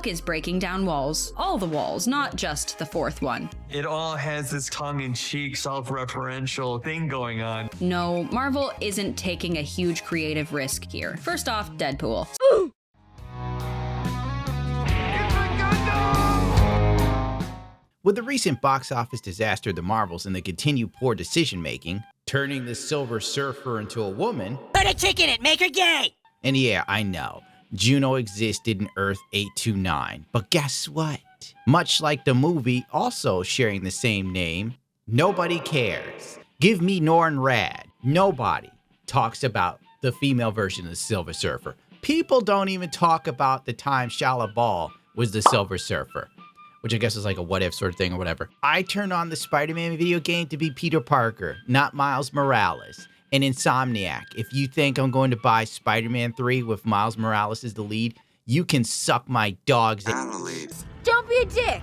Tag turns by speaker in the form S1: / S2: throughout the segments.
S1: She-Hulk is breaking down walls. All the walls, not just the fourth one.
S2: It all has this tongue-in-cheek, self-referential thing going on.
S1: No, Marvel isn't taking a huge creative risk here. First off, Deadpool.
S3: With the recent box office disaster of the Marvels and the continued poor decision-making, turning the Silver Surfer into a woman...
S4: Put a chick in it, make her gay!
S3: And yeah, I know, Juno existed in Earth 829, but guess what? Much like the movie also sharing the same name, nobody cares. Give me Norrin Rad. Nobody talks about the female version of the Silver Surfer. People don't even talk about the time Shia LaBeouf was the Silver Surfer, which I guess is like a what-if sort of thing or whatever. I turned on the Spider-Man video game to be Peter Parker, not Miles Morales. And Insomniac, if you think I'm going to buy Spider-Man 3 with Miles Morales as the lead, you can suck my dog's ass.
S5: Don't be a dick.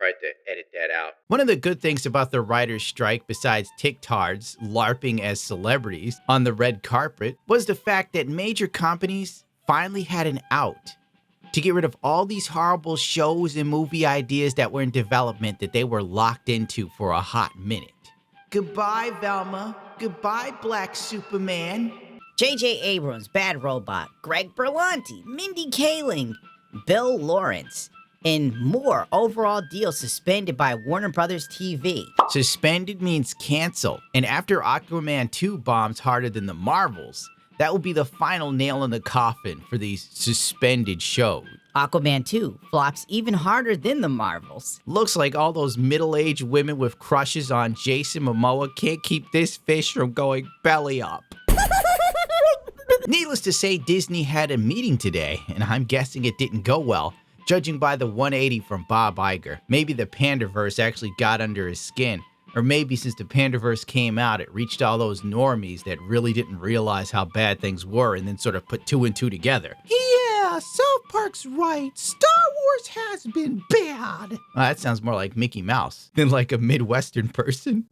S3: Right to edit that out. One of the good things about the writer's strike, besides TikTards LARPing as celebrities on the red carpet, was the fact that major companies finally had an out to get rid of all these horrible shows and movie ideas that were in development that they were locked into for a hot minute. Goodbye, Velma. Goodbye, Black Superman.
S4: J.J. Abrams, Bad Robot, Greg Berlanti, Mindy Kaling, Bill Lawrence, and more overall deals suspended by Warner Brothers TV.
S3: Suspended means canceled, and after Aquaman 2 bombs harder than the Marvels, that will be the final nail in the coffin for these suspended shows.
S4: Aquaman 2 flops even harder than the Marvels.
S3: Looks like all those middle-aged women with crushes on Jason Momoa can't keep this fish from going belly up. Needless to say, Disney had a meeting today, and I'm guessing it didn't go well, judging by the 180 from Bob Iger. Maybe the Pandaverse actually got under his skin. Or maybe since the Pandaverse came out, it reached all those normies that really didn't realize how bad things were and then sort of put two and two together. Yeah, South Park's right. Star Wars has been bad. Well, that sounds more like Mickey Mouse than like a Midwestern person.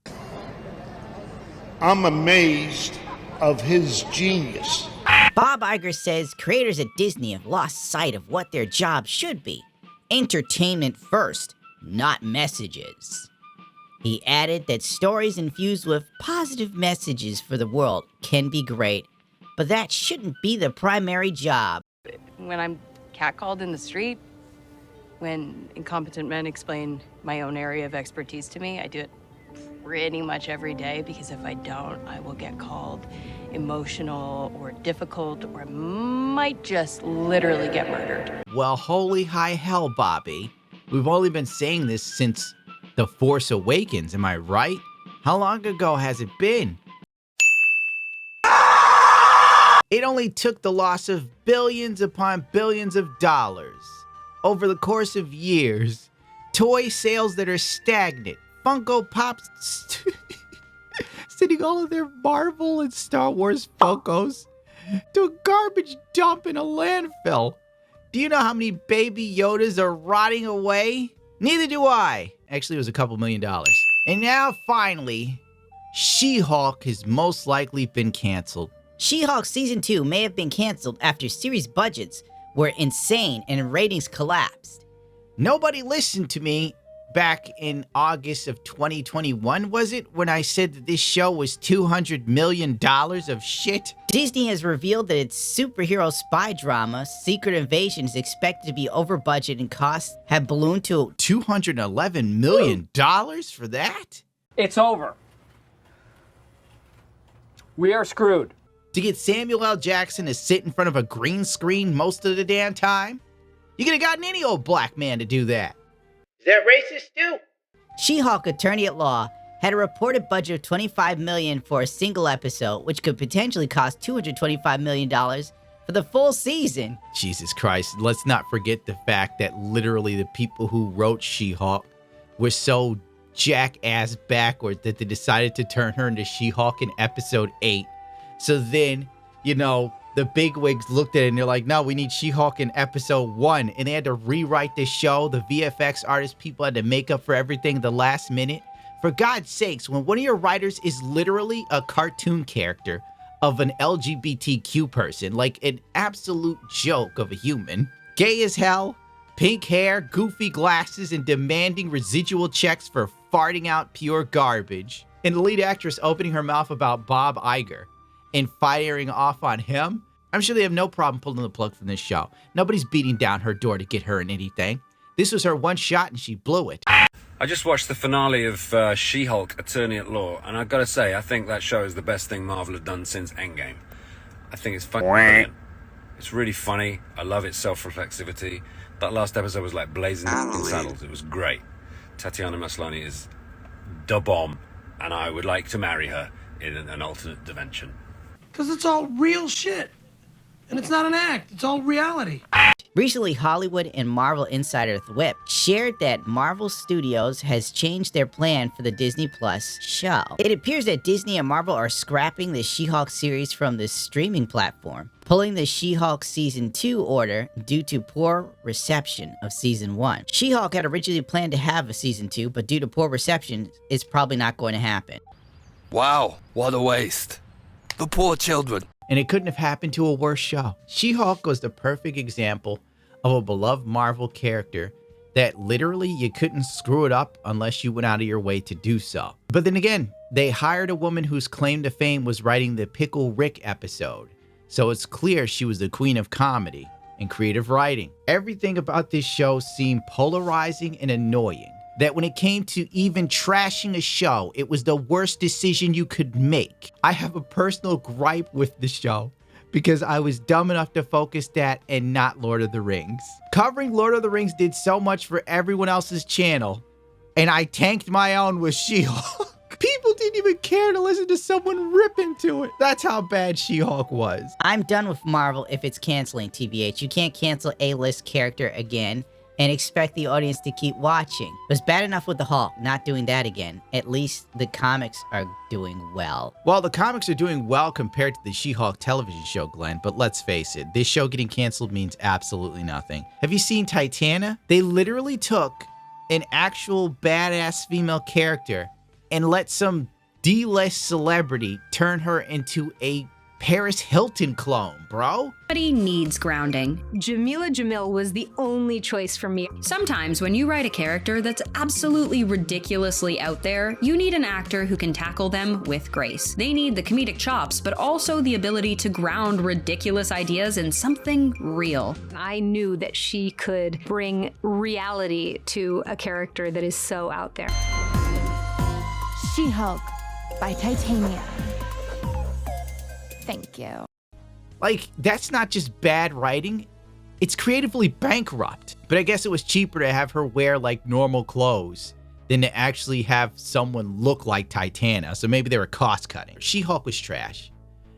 S6: I'm amazed of his genius.
S4: Bob Iger says creators at Disney have lost sight of what their job should be. Entertainment first, not messages. He added that stories infused with positive messages for the world can be great, but that shouldn't be the primary job.
S7: When I'm catcalled in the street, when incompetent men explain my own area of expertise to me, I do it pretty much every day, because if I don't, I will get called emotional or difficult, or I might just literally get murdered.
S3: Well, holy high hell, Bobby. We've only been saying this since The Force Awakens, am I right? How long ago has it been? It only took the loss of billions upon billions of dollars over the course of years, toy sales that are stagnant, Funko Pops sending all of their Marvel and Star Wars Funkos to a garbage dump in a landfill. Do you know how many baby Yodas are rotting away? Neither do I. Actually, it was a couple $1 million. And now, finally, She-Hulk has most likely been canceled.
S4: She-Hulk Season 2 may have been canceled after series budgets were insane and ratings collapsed.
S3: Nobody listened to me back in August of 2021, was it? When I said that this show was $200 million of shit?
S4: Disney has revealed that its superhero spy drama, Secret Invasion, is expected to be over budget and costs have ballooned to
S3: $211 million for that?
S8: It's over. We are screwed.
S3: To get Samuel L. Jackson to sit in front of a green screen most of the damn time? You could have gotten any old black man to do that. Is that racist too?
S4: She-Hulk Attorney at Law had a reported budget of $25 million for a single episode, which could potentially cost $225 million for the full season.
S3: Jesus Christ, let's not forget the fact that literally the people who wrote She-Hulk were so jackass backward that they decided to turn her into She-Hulk in episode 8. So then, you know, the bigwigs looked at it and they're like, no, we need She-Hulk in episode 1. And they had to rewrite the show. The VFX artist people had to make up for everything the last minute. For God's sakes, when one of your writers is literally a cartoon character of an LGBTQ person, like an absolute joke of a human, gay as hell, Pink hair, goofy glasses, and demanding residual checks for farting out pure garbage. And the lead actress opening her mouth about Bob Iger and firing off on him. I'm sure they have no problem pulling the plug from this show. Nobody's beating down her door to get her in anything. This was her one shot and she blew it.
S5: I just watched the finale of She-Hulk, Attorney at Law, and I've got to say, I think that show is the best thing Marvel have done since Endgame. I think it's fucking brilliant. It's really funny. I love its self-reflexivity. That last episode was like blazing in saddles. It was great. Tatiana Maslany is the bomb, and I would like to marry her in an alternate dimension.
S9: Because it's all real shit. And it's not an act. It's all reality.
S4: Recently, Hollywood and Marvel insider Thwip shared that Marvel Studios has changed their plan for the Disney Plus show. It appears that Disney and Marvel are scrapping the She-Hulk series from the streaming platform, pulling the She-Hulk Season 2 order due to poor reception of Season 1. She-Hulk had originally planned to have a Season 2, but due to poor reception, it's probably not going to happen.
S10: Wow, what a waste. The poor children.
S3: And it couldn't have happened to a worse show. She-Hulk was the perfect example of a beloved Marvel character that literally you couldn't screw it up unless you went out of your way to do so. But then again, they hired a woman whose claim to fame was writing the Pickle Rick episode. So it's clear she was the queen of comedy and creative writing. Everything about this show seemed polarizing and annoying. That when it came to even trashing a show, it was the worst decision you could make. I have a personal gripe with the show because I was dumb enough to focus that and not Lord of the Rings. Covering Lord of the Rings did so much for everyone else's channel, and I tanked my own with She-Hulk. People didn't even care to listen to someone rip into it. That's how bad She-Hulk was.
S4: I'm done with Marvel if it's canceling, TBH. You can't cancel A-list character again and expect the audience to keep watching. It was bad enough with the Hulk, not doing that again. At least the comics are doing well.
S3: Well, the comics are doing well compared to the She-Hulk television show, Glenn, but let's face it, this show getting canceled means absolutely nothing. Have you seen Titania? They literally took an actual badass female character and let some D-list celebrity turn her into a Paris Hilton clone, bro.
S1: Everybody needs grounding.
S11: Jamila Jamil was the only choice for me.
S1: Sometimes when you write a character that's absolutely ridiculously out there, you need an actor who can tackle them with grace. They need the comedic chops, but also the ability to ground ridiculous ideas in something real.
S11: I knew that she could bring reality to a character that is so out there.
S12: She-Hulk by Titania. Thank you.
S3: Like, that's not just bad writing, it's creatively bankrupt. But I guess it was cheaper to have her wear like normal clothes than to actually have someone look like Titania, so maybe they were cost cutting. She-Hulk was trash.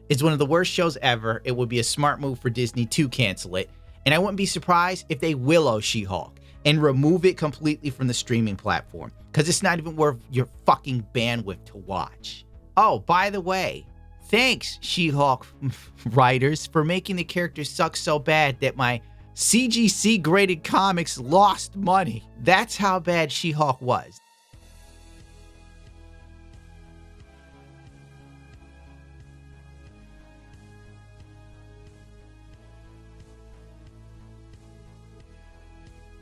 S3: It's one of the worst shows ever. It would be a smart move for Disney to cancel it, and I wouldn't be surprised if they willow She-Hulk and remove it completely from the streaming platform, because it's not even worth your fucking bandwidth to watch. Oh, by the way, thanks, She-Hulk writers, for making the character suck so bad that my CGC graded comics lost money. That's how bad She-Hulk was.